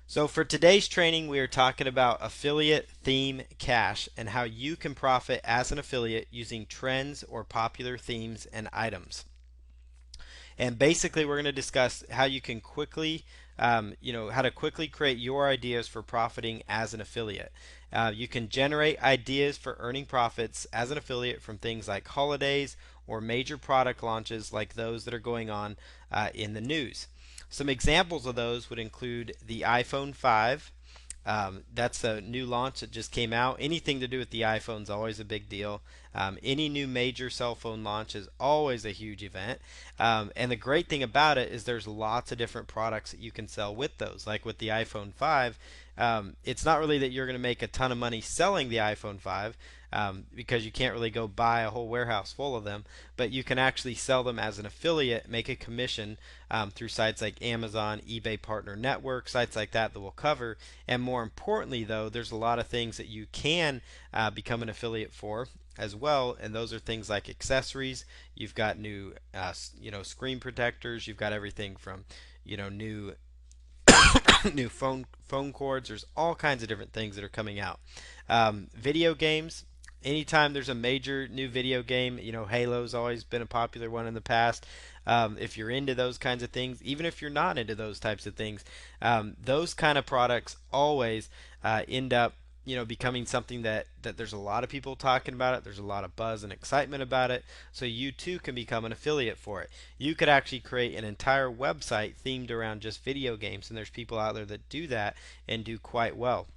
So for today's training, we are talking about affiliate theme cash and how you can profit as an affiliate using trends or popular themes and items. And basically, we're going to discuss how you can quickly, how to quickly create your ideas for profiting as an affiliate. You can generate ideas for earning profits as an affiliate from things like holidays or major product launches like those that are going on in the news. Some examples of those would include the iPhone 5. That's a new launch that just came out. Anything to do with the iPhone is always a big deal. Any new major cell phone launch is always a huge event. And the great thing about it is there's lots of different products that you can sell with those. Like with the iPhone 5, it's not really that you're going to make a ton of money selling the iPhone 5. Because you can't really go buy a whole warehouse full of them, but you can actually sell them as an affiliate, make a commission through sites like Amazon, eBay Partner Network, sites like that that we'll cover. And more importantly, though, there's a lot of things that you can become an affiliate for as well, and those are things like accessories. You've got new, screen protectors. You've got everything from, new new phone cords. There's all kinds of different things that are coming out. Video games. Anytime there's a major new video game, Halo's always been a popular one in the past. If you're into those kinds of things, even if you're not into those types of things, those kind of products always end up becoming something that there's a lot of people talking about it. There's a lot of buzz and excitement about it. So you too can become an affiliate for it. You could actually create an entire website themed around just video games, and there's people out there that do that and do quite well.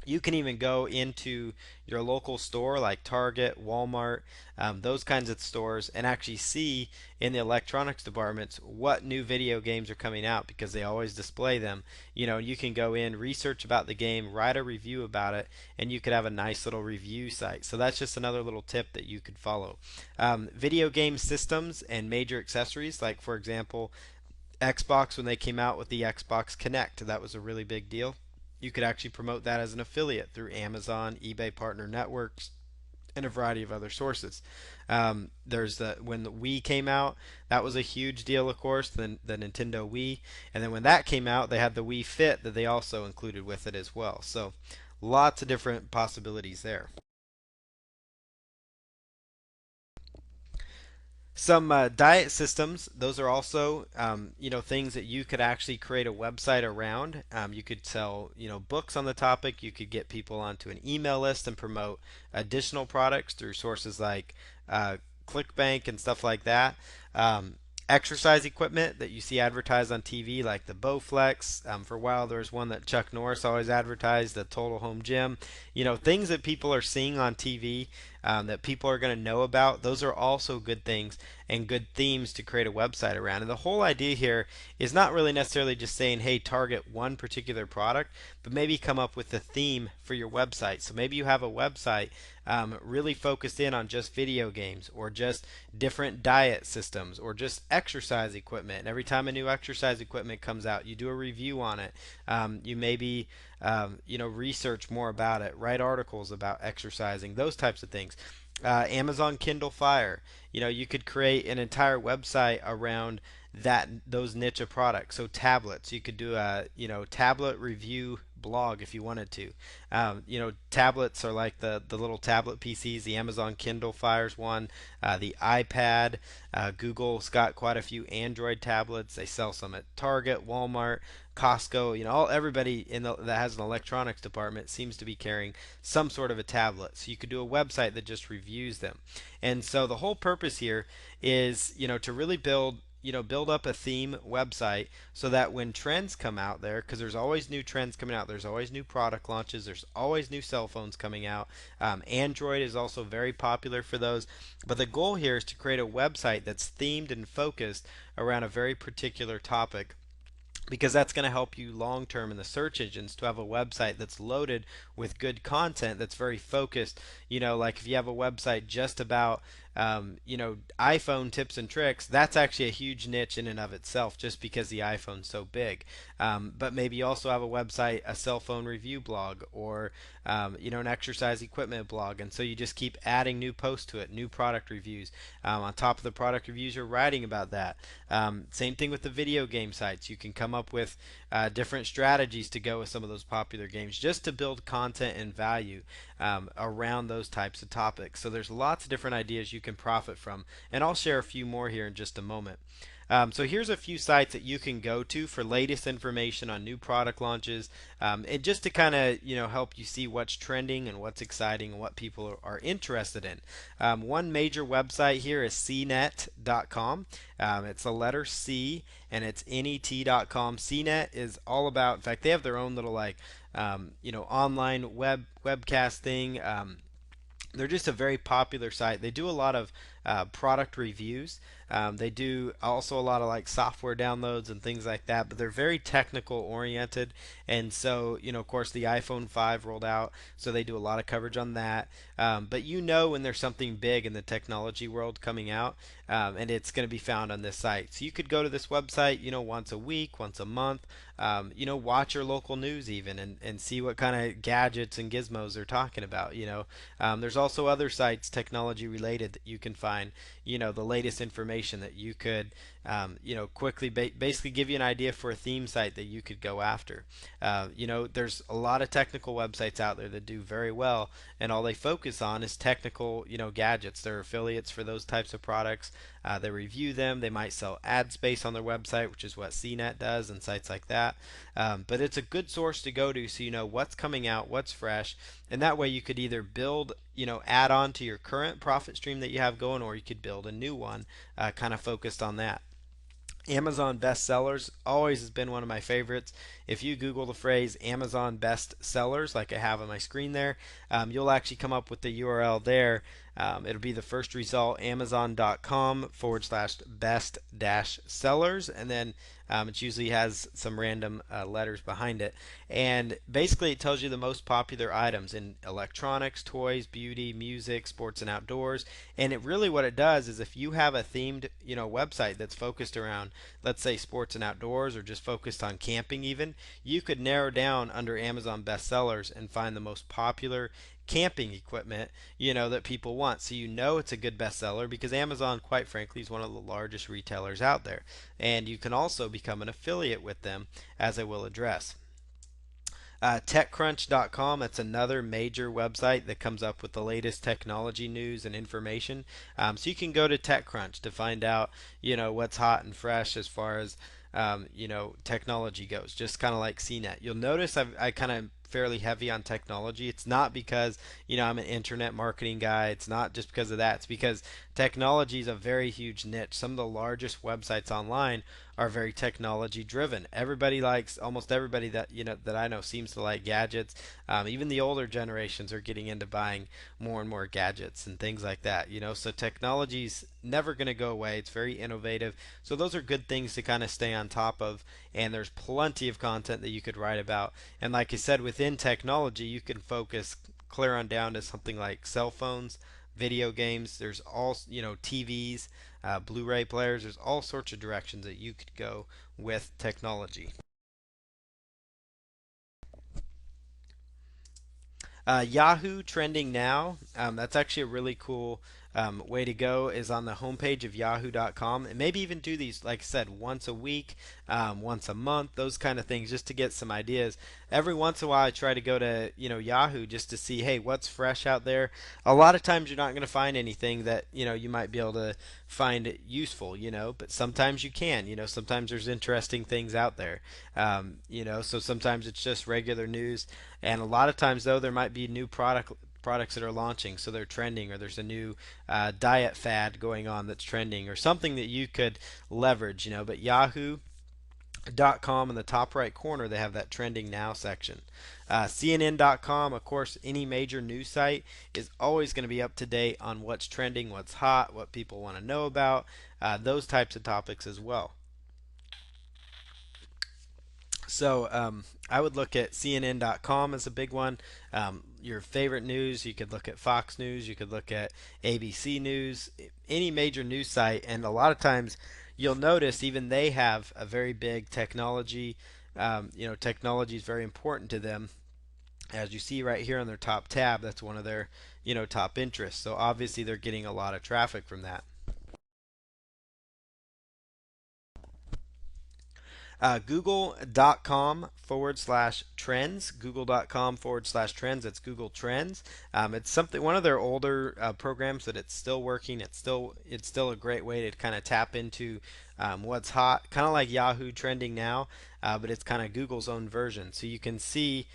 You can even go into your local store like Target, Walmart, those kinds of stores, and actually see in the electronics departments what new video games are coming out because they always display them. You can go in, research about the game, write a review about it, and you could have a nice little review site. So that's just another little tip that you could follow. Video game systems and major accessories, like for example, Xbox when they came out with the Xbox Connect, that was a really big deal. You could actually promote that as an affiliate through Amazon, eBay Partner Networks, and a variety of other sources. There's when the Wii came out, that was a huge deal, of course, the Nintendo Wii, and then when that came out, they had the Wii Fit that they also included with it as well. So lots of different possibilities there. Some diet systems, those are also things that you could actually create a website around. You could sell books on the topic. You could get people onto an email list and promote additional products through sources like ClickBank and stuff like that. Exercise equipment that you see advertised on TV, like the Bowflex. For a while, there was one that Chuck Norris always advertised, the Total Home Gym. Things that people are seeing on TV that people are going to know about. Those are also good things and good themes to create a website around. And the whole idea here is not really necessarily just saying, hey, target one particular product, but maybe come up with a theme for your website. So maybe you have a website really focused in on just video games or just different diet systems or just exercise equipment. And every time a new exercise equipment comes out, you do a review on it. You maybe research more about it, write articles about exercising, those types of things. Amazon Kindle Fire. You could create an entire website around those niche of products. So tablets, you could do a tablet review blog if you wanted to. Tablets are like the little tablet PCs. The Amazon Kindle Fire's one. The iPad. Google's got quite a few Android tablets. They sell some at Target, Walmart, Costco. Everybody that has an electronics department seems to be carrying some sort of a tablet. So you could do a website that just reviews them. And so the whole purpose here is to really build up a theme website so that when trends come out there, because there's always new trends coming out, there's always new product launches, there's always new cell phones coming out. Android is also very popular for those. But the goal here is to create a website that's themed and focused around a very particular topic, because that's going to help you long term in the search engines to have a website that's loaded with good content that's very focused. Like if you have a website just about iPhone tips and tricks, that's actually a huge niche in and of itself just because the iPhone's so big. But maybe you also have a website, a cell phone review blog, or an exercise equipment blog, and so you just keep adding new posts to it, new product reviews. On top of the product reviews, you're writing about that. Same thing with the video game sites. You can come up with different strategies to go with some of those popular games, just to build content and value around those types of topics. So there's lots of different ideas you can profit from, and I'll share a few more here in just a moment. So here's a few sites that you can go to for latest information on new product launches, and just to kind of help you see what's trending and what's exciting and what people are interested in. One major website here is cnet.com. It's the letter C and it's net.com. CNET is all about. In fact, they have their own little online webcast thing. They're just a very popular site. They do a lot of product reviews. They do also a lot of like software downloads and things like that, but they're very technical oriented. And so, of course, the iPhone 5 rolled out, so they do a lot of coverage on that. But when there's something big in the technology world coming out, and it's going to be found on this site. So you could go to this website, once a week, once a month, watch your local news even and see what kind of gadgets and gizmos they're talking about. There's also other sites, technology related, that you can find, the latest information that you could, quickly basically give you an idea for a theme site that you could go after. There's a lot of technical websites out there that do very well, and all they focus on is technical, gadgets. They're affiliates for those types of products. They review them. They might sell ad space on their website, which is what CNET does, and sites like that. But it's a good source to go to, so you know what's coming out, what's fresh, and that way you could either build, add on to your current profit stream that you have going, or you could build a new one, kind of focused on that. Amazon bestsellers always has been one of my favorites. If you Google the phrase Amazon bestsellers, like I have on my screen there, you'll actually come up with the URL there. It'll be the first result, amazon.com/best sellers, and then it usually has some random letters behind it. And basically, it tells you the most popular items in electronics, toys, beauty, music, sports, and outdoors. And what it does is, if you have a themed, website that's focused around, let's say, sports and outdoors, or just focused on camping, even, you could narrow down under Amazon bestsellers and find the most popular camping equipment that people want. So it's a good bestseller because Amazon, quite frankly, is one of the largest retailers out there, and you can also become an affiliate with them, as I will address. TechCrunch.com, that's another major website that comes up with the latest technology news and information. So you can go to TechCrunch to find out what's hot and fresh as far as technology goes, just kind of like CNET. You'll notice I kind of fairly heavy on technology. It's not because I'm an internet marketing guy. It's not just because of that. It's because technology is a very huge niche. Some of the largest websites online are very technology driven. Almost everybody that that I know seems to like gadgets. Even the older generations are getting into buying more and more gadgets and things like that. So technology's never going to go away. It's very innovative. So those are good things to kind of stay on top of. And there's plenty of content that you could write about. And like I said, within technology, you can focus clear on down to something like cell phones, video games. There's all TVs, Blu-ray players. There's all sorts of directions that you could go with technology. Yahoo trending now. That's actually a really cool way to go, is on the homepage of yahoo.com, and maybe even do these, like I said, once a week, once a month, those kind of things, just to get some ideas. Every once in a while I try to go to Yahoo just to see, hey, what's fresh out there. A lot of times you're not going to find anything that you might be able to find useful, but sometimes you can. Sometimes there's interesting things out there. So sometimes it's just regular news, and a lot of times though there might be new products that are launching, so they're trending, or there's a new diet fad going on that's trending, or something that you could leverage. But Yahoo.com in the top right corner, they have that trending now section. CNN.com, of course, any major news site is always going to be up to date on what's trending, what's hot, what people want to know about, those types of topics as well. So I would look at CNN.com as a big one. Your favorite news, you could look at Fox News, you could look at ABC News, any major news site, and a lot of times you'll notice even they have a very big technology. Technology is very important to them. As you see right here on their top tab, that's one of their top interests. So obviously they're getting a lot of traffic from that. Google.com/trends. Google.com/trends. It's Google Trends. It's something one of their older programs, but it's still working. It's still a great way to kind of tap into what's hot, kind of like Yahoo Trending now, but it's kind of Google's own version. So you can see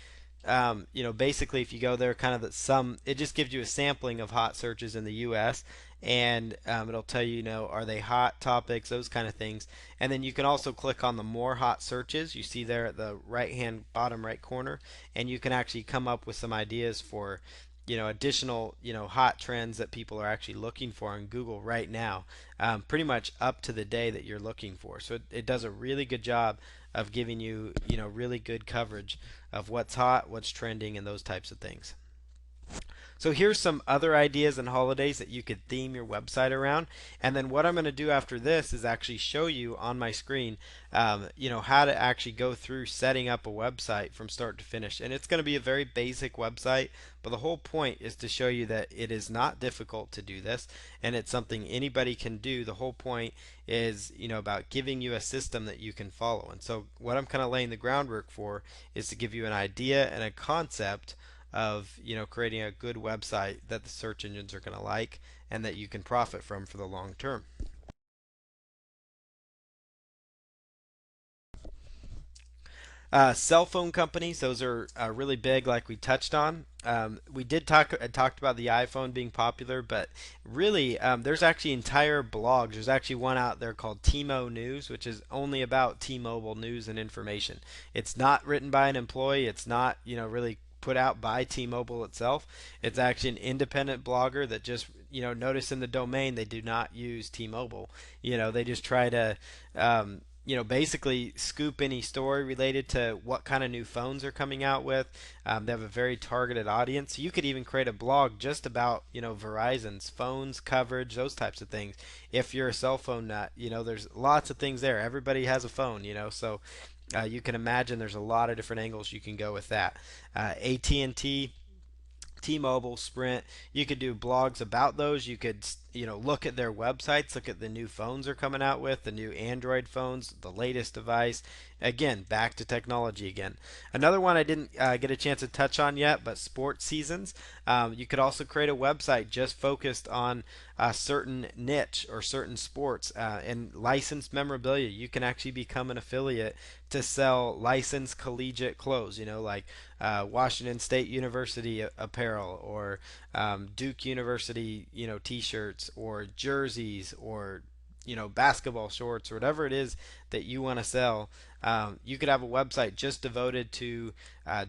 basically if you go there, kind of it just gives you a sampling of hot searches in the U.S. and it'll tell you, are they hot topics, those kind of things. And then you can also click on the more hot searches you see there at the right hand bottom right corner, and you can actually come up with some ideas for additional hot trends that people are actually looking for in Google right now, pretty much up to the day that you're looking for. So it does a really good job of giving you really good coverage of what's hot, what's trending, and those types of things. So here's some other ideas and holidays that you could theme your website around. And then what I'm going to do after this is actually show you on my screen, how to actually go through setting up a website from start to finish. And it's going to be a very basic website, but the whole point is to show you that it is not difficult to do this, and it's something anybody can do. The whole point is, about giving you a system that you can follow. And so what I'm kind of laying the groundwork for is to give you an idea and a concept of creating a good website that the search engines are going to like and that you can profit from for the long term. Cell phone companies, those are really big, like we touched on. We did talked about the iPhone being popular, but really, there's actually entire blogs. There's actually one out there called T-Mo News, which is only about T-Mobile news and information. It's not written by an employee. It's not, really put out by T-Mobile itself. It's actually an independent blogger that just, notice in the domain they do not use T-Mobile. They just try to basically scoop any story related to what kind of new phones they're coming out with. They have a very targeted audience. You could even create a blog just about, Verizon's phones coverage, those types of things. If you're a cell phone nut, there's lots of things there. Everybody has a phone, so you can imagine there's a lot of different angles you can go with that. AT&T, T-Mobile, Sprint, you could do blogs about those. You could, look at their websites, look at the new phones they're coming out with, the new Android phones, the latest device. Again, back to technology again. Another one I didn't get a chance to touch on yet, but sports seasons. You could also create a website just focused on a certain niche or certain sports and licensed memorabilia. You can actually become an affiliate to sell licensed collegiate clothes, like Washington State University apparel or Duke University, t-shirts or jerseys or basketball shorts or whatever it is that you want to sell. You could have a website just devoted to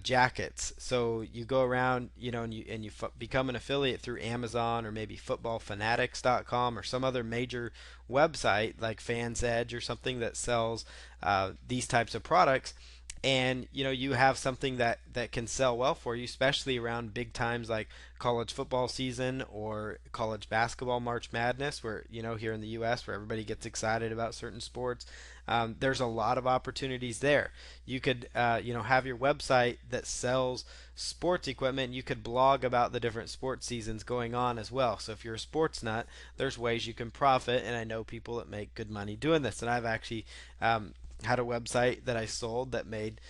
jackets. So you go around, and you become an affiliate through Amazon or maybe footballfanatics.com or some other major website like Fans Edge or something that sells these types of products. And you have something that can sell well for you, especially around big times like college football season or college basketball March Madness, where here in the U.S. where everybody gets excited about certain sports. There's a lot of opportunities there. You could have your website that sells sports equipment. You could blog about the different sports seasons going on as well. So if you're a sports nut, there's ways you can profit, and I know people that make good money doing this. And I've actually had a website that I sold that made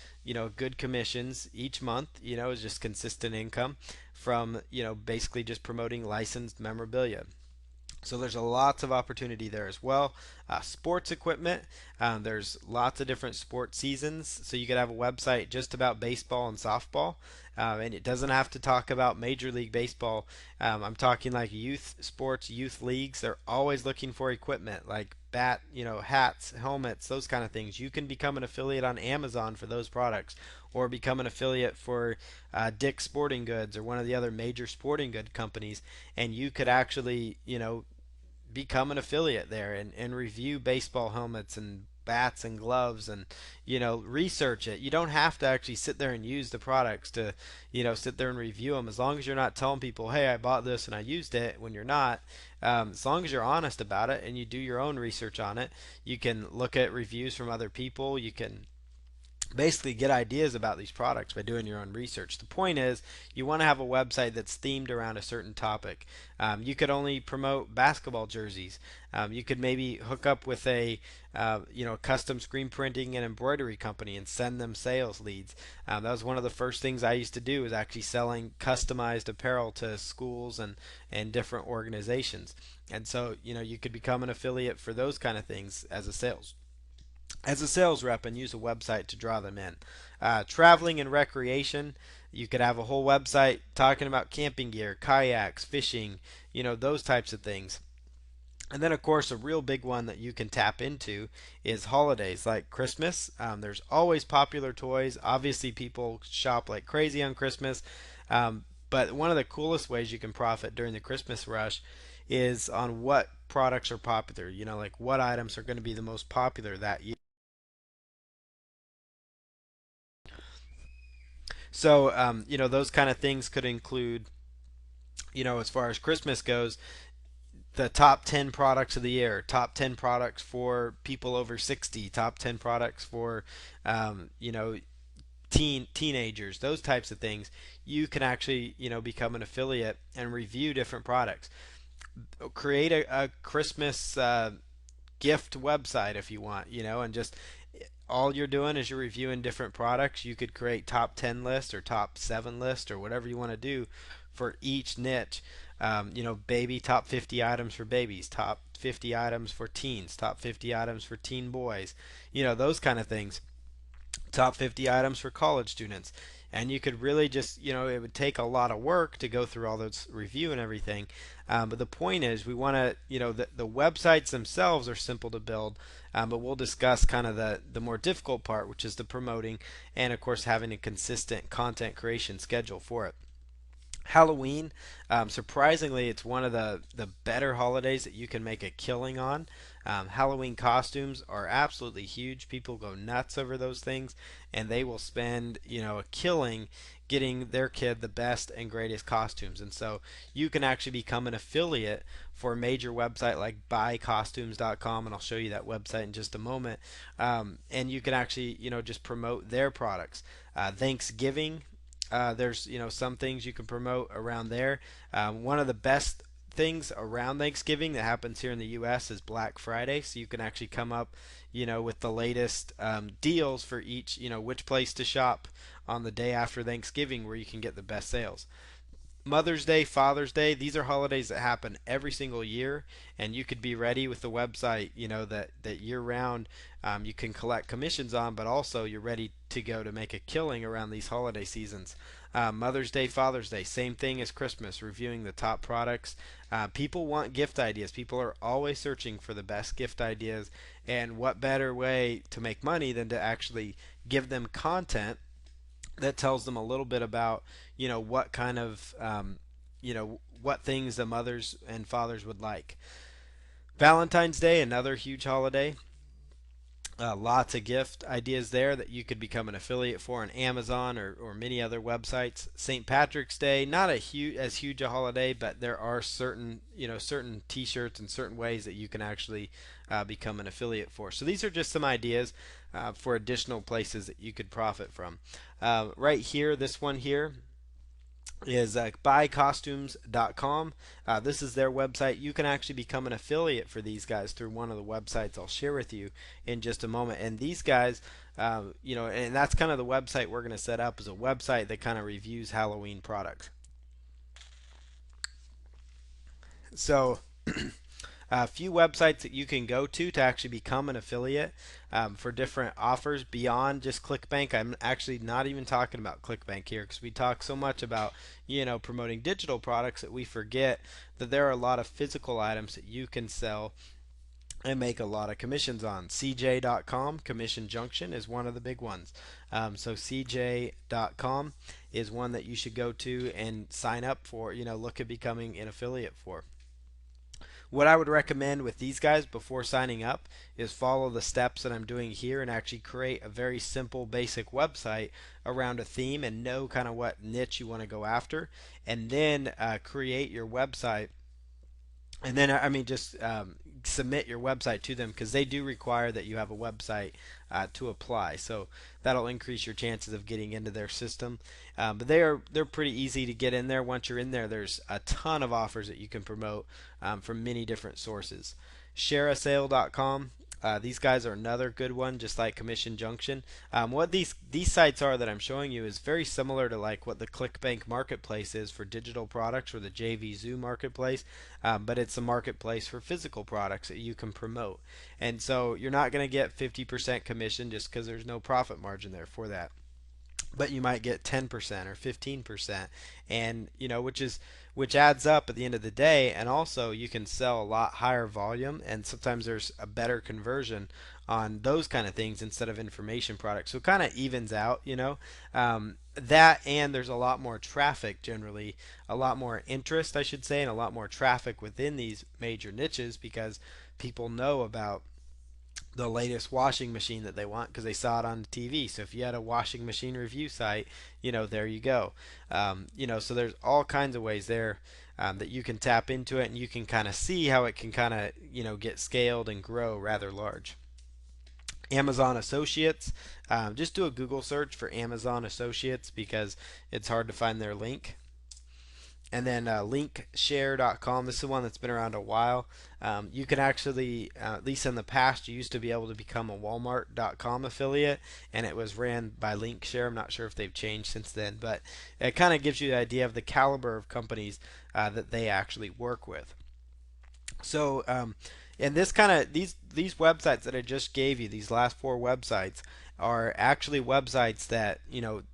good commissions each month. It was just consistent income from basically just promoting licensed memorabilia. So there's a lots of opportunity there as well. Sports equipment, there's lots of different sports seasons. So you could have a website just about baseball and softball. And it doesn't have to talk about Major League Baseball. I'm talking like youth sports, youth leagues. They're always looking for equipment like hats, helmets, those kind of things. You can become an affiliate on Amazon for those products, or become an affiliate for Dick's Sporting Goods or one of the other major sporting good companies, and you could actually, become an affiliate there and review baseball helmets and bats and gloves and research it. You don't have to actually sit there and use the products to sit there and review them, as long as you're not telling people, hey, I bought this and I used it, when you're not. As long as you're honest about it and you do your own research on it, you can look at reviews from other people. You can basically get ideas about these products by doing your own research. The point is, you want to have a website that's themed around a certain topic. You could only promote basketball jerseys. You could maybe hook up with a custom screen printing and embroidery company and send them sales leads. That was one of the first things I used to do, was actually selling customized apparel to schools and different organizations. And so you could become an affiliate for those kind of things as a sales rep and use a website to draw them in. Traveling and recreation, you could have a whole website talking about camping gear, kayaks, fishing, those types of things. And then, of course, a real big one that you can tap into is holidays like Christmas. There's always popular toys. Obviously, people shop like crazy on Christmas. But one of the coolest ways you can profit during the Christmas rush is on what products are popular. Like what items are going to be the most popular that year. So, those kind of things could include, as far as Christmas goes, the top 10 products of the year, top 10 products for people over 60, top 10 products for, um, you know, teenagers, those types of things. You can actually, become an affiliate and review different products. Create a Christmas gift website if you want, and just all you're doing is you're reviewing different products. You could create top 10 list or top 7 list or whatever you want to do for each niche. Baby top 50 items for babies, top 50 items for teens, top 50 items for teen boys, those kind of things. Top 50 items for college students. And you could really just, it would take a lot of work to go through all those review and everything. But the point is, we want to, the websites themselves are simple to build, but we'll discuss kind of the more difficult part, which is the promoting and, of course, having a consistent content creation schedule for it. Halloween, surprisingly, it's one of the better holidays that you can make a killing on. Halloween costumes are absolutely huge. People go nuts over those things, and they will spend, a killing getting their kid the best and greatest costumes. And so you can actually become an affiliate for a major website like buycostumes.com, and I'll show you that website in just a moment. And you can actually, just promote their products. Thanksgiving, there's some things you can promote around there. One of the best things around Thanksgiving that happens here in the U.S. is Black Friday, so you can actually come up, with the latest deals for each, which place to shop on the day after Thanksgiving where you can get the best sales. Mother's Day, Father's Day, these are holidays that happen every single year, and you could be ready with the website, that year round you can collect commissions on, but also you're ready to go to make a killing around these holiday seasons. Mother's Day, Father's Day, same thing as Christmas, reviewing the top products. People want gift ideas. People are always searching for the best gift ideas, and what better way to make money than to actually give them content that tells them a little bit about what kind of what things the mothers and fathers would like. Valentine's Day, another huge holiday. Lots of gift ideas there that you could become an affiliate for on Amazon or many other websites. St. Patrick's Day, not as huge a holiday, but there are certain T-shirts and certain ways that you can actually become an affiliate for. So these are just some ideas for additional places that you could profit from. Right here, this one here is buycostumes.com. This is their website. You can actually become an affiliate for these guys through one of the websites I'll share with you in just a moment. And these guys, and that's kind of the website we're going to set up, as a website that kind of reviews Halloween products. So a few websites that you can go to actually become an affiliate for different offers beyond just ClickBank. I'm actually not even talking about ClickBank here, because we talk so much about promoting digital products that we forget that there are a lot of physical items that you can sell and make a lot of commissions on. CJ.com, Commission Junction, is one of the big ones. So CJ.com is one that you should go to and sign up for, look at becoming an affiliate for. What I would recommend with these guys before signing up is follow the steps that I'm doing here and actually create a very simple basic website around a theme and know kind of what niche you want to go after, and then create your website And then I mean just submit your website to them because they do require that you have a website to apply. So that'll increase your chances of getting into their system. But they're pretty easy to get in there. Once you're in there, there's a ton of offers that you can promote from many different sources. Shareasale.com. These guys are another good one, just like Commission Junction. What these sites are that I'm showing you is very similar to like what the ClickBank Marketplace is for digital products or the JVZoo Marketplace, but it's a marketplace for physical products that you can promote. And so you're not going to get 50% commission just because there's no profit margin there for that, but you might get 10% or 15%, and which adds up at the end of the day. And also you can sell a lot higher volume, and sometimes there's a better conversion on those kind of things instead of information products, so it kind of evens out, that. And there's a lot more traffic, generally a lot more interest, I should say, and a lot more traffic within these major niches because people know about the latest washing machine that they want because they saw it on the TV. So if you had a washing machine review site, there you go. So there's all kinds of ways there that you can tap into it, and you can kind of see how it can kind of get scaled and grow rather large. Amazon Associates. Just do a Google search for Amazon Associates because it's hard to find their link. And then linkshare.com. This is one that's been around a while. You can actually, at least in the past, you used to be able to become a Walmart.com affiliate, and it was ran by Linkshare. I'm not sure if they've changed since then, but it kind of gives you the idea of the caliber of companies that they actually work with. So, and this kind of these websites that I just gave you, these last four websites, are actually websites that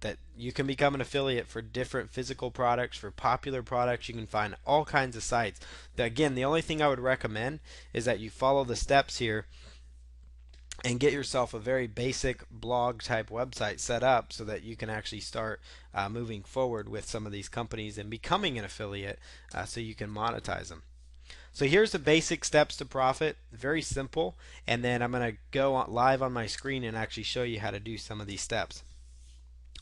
that you can become an affiliate for different physical products, for popular products. You can find all kinds of sites. Again, the only thing I would recommend is that you follow the steps here and get yourself a very basic blog type website set up so that you can actually start moving forward with some of these companies and becoming an affiliate so you can monetize them. So here's the basic steps to profit, very simple, and then I'm going to go live on my screen and actually show you how to do some of these steps.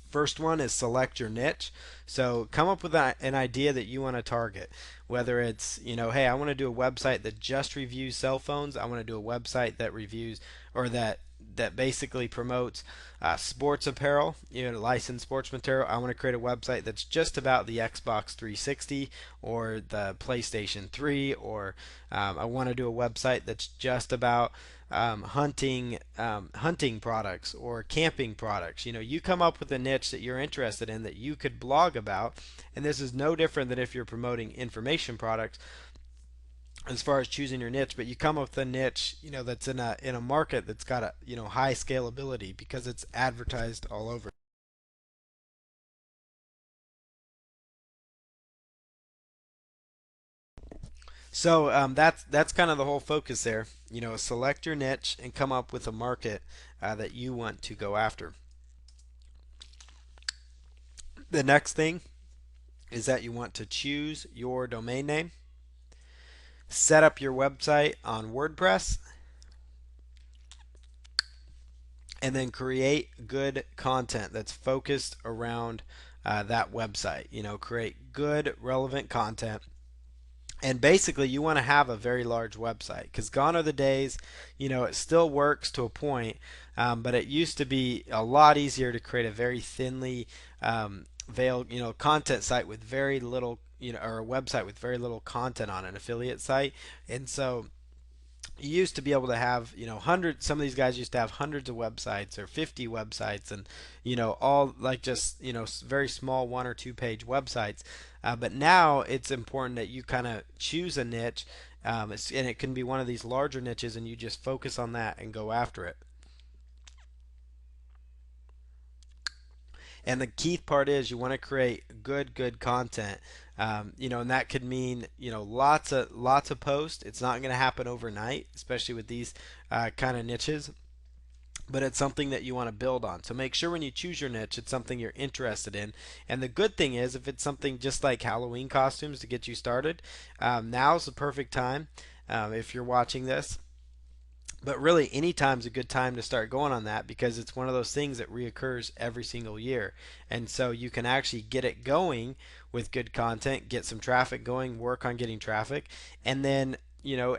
First one is select your niche. So come up with an idea that you want to target. Whether it's, hey, I want to do a website that just reviews cell phones. I want to do a website that reviews or that basically promotes sports apparel, licensed sports material. I want to create a website that's just about the Xbox 360 or the PlayStation 3, or I want to do a website that's just about hunting products or camping products. You come up with a niche that you're interested in that you could blog about, and this is no different than if you're promoting information products as far as choosing your niche. But you come up with a niche that's in a market that's got a high scalability because it's advertised all over. So that's kind of the whole focus there. Select your niche and come up with a market that you want to go after. The next thing is that you want to choose your domain name, set up your website on WordPress, and then create good content that's focused around that website. Create good, relevant content. And basically, you want to have a very large website because gone are the days, it still works to a point, but it used to be a lot easier to create a very thinly veiled, content site with very little, or a website with very little content on an affiliate site. And so you used to be able to have hundreds. Some of these guys used to have hundreds of websites or 50 websites, and all like just very small 1 or 2 page websites. But now it's important that you kind of choose a niche, and it can be one of these larger niches, and you just focus on that and go after it. And the key part is you want to create good content. And that could mean lots of posts. It's not going to happen overnight, especially with these kind of niches. But it's something that you want to build on. So make sure when you choose your niche, it's something you're interested in. And the good thing is, if it's something just like Halloween costumes to get you started, now's the perfect time. If you're watching this, But really, any time's a good time to start going on that because it's one of those things that reoccurs every single year. And so you can actually get it going with good content, get some traffic going, work on getting traffic, and then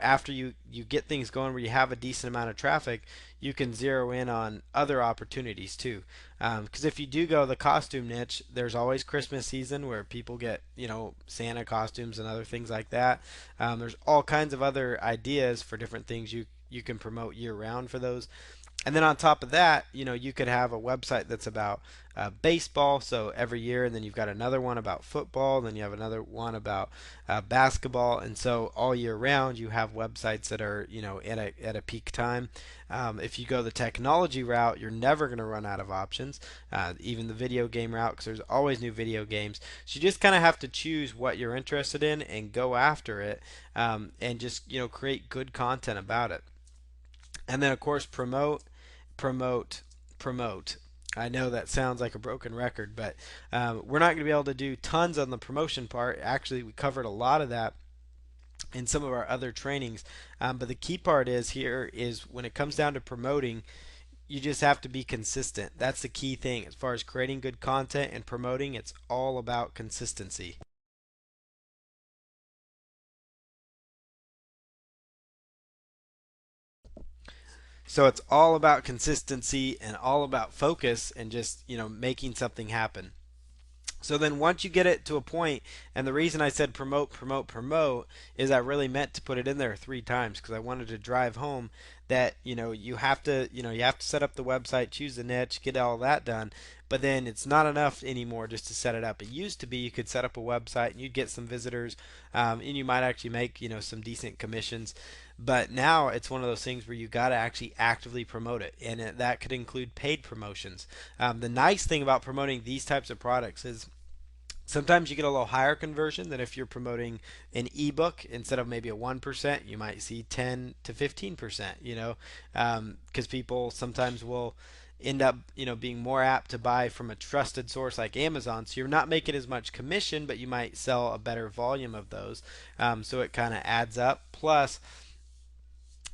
after you get things going where you have a decent amount of traffic, you can zero in on other opportunities too. Because if you do go the costume niche, there's always Christmas season where people get Santa costumes and other things like that. There's all kinds of other ideas for different things you can promote year round for those. And then on top of that, you could have a website that's about baseball, so every year, and then you've got another one about football, and then you have another one about basketball, and so all year round you have websites that are, at a peak time. If you go the technology route, you're never going to run out of options, even the video game route, because there's always new video games. So you just kind of have to choose what you're interested in and go after it, and just create good content about it. And then, of course, promote, promote, promote. I know that sounds like a broken record, but we're not going to be able to do tons on the promotion part. Actually, we covered a lot of that in some of our other trainings. But the key part is here is when it comes down to promoting, you just have to be consistent. That's the key thing. As far as creating good content and promoting, it's all about consistency. So it's all about consistency and all about focus and just, making something happen. So then once you get it to a point, and the reason I said promote, promote, promote is I really meant to put it in there 3 times because I wanted to drive home that you have to set up the website, choose the niche, get all that done. But then it's not enough anymore just to set it up. It used to be you could set up a website and you'd get some visitors, and you might actually make some decent commissions. But now it's one of those things where you got to actually actively promote it, and that could include paid promotions. The nice thing about promoting these types of products is sometimes you get a little higher conversion than if you're promoting an ebook. Instead of maybe a 1%, you might see 10 to 15%, because people sometimes will end up, being more apt to buy from a trusted source like Amazon. So you're not making as much commission, but you might sell a better volume of those. So it kind of adds up. Plus,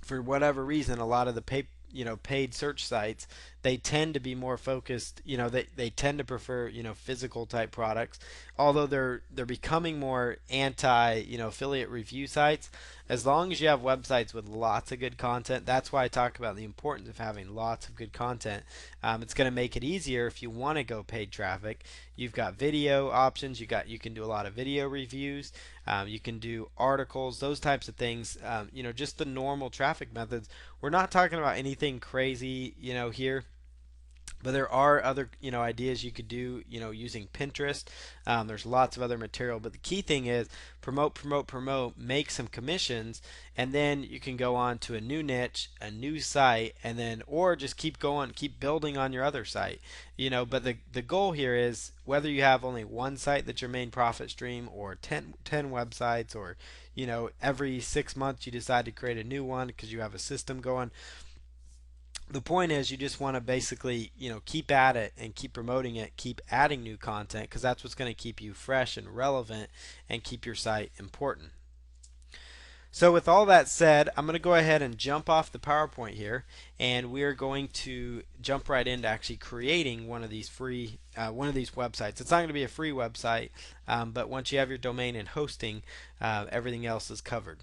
for whatever reason, a lot of the paid search sites, they tend to be more focused. They tend to prefer physical type products, although they're becoming more anti affiliate review sites. As long as you have websites with lots of good content, that's why I talk about the importance of having lots of good content. It's going to make it easier if you want to go paid traffic. You've got video options. You can do a lot of video reviews. You can do articles, those types of things. Just the normal traffic methods. We're not talking about anything crazy, here. But there are other, ideas you could do, using Pinterest. There's lots of other material, but the key thing is promote, promote, promote, make some commissions, and then you can go on to a new niche, a new site, and then or just keep going, keep building on your other site. But the goal here is whether you have only one site that's your main profit stream or 10 websites, or every 6 months you decide to create a new one because you have a system going. The point is you just want to basically keep at it and keep promoting it, keep adding new content, because that's what's going to keep you fresh and relevant and keep your site important. So with all that said, I'm going to go ahead and jump off the PowerPoint here, and we're going to jump right into actually creating one of these websites. It's not going to be a free website, but once you have your domain and hosting, everything else is covered.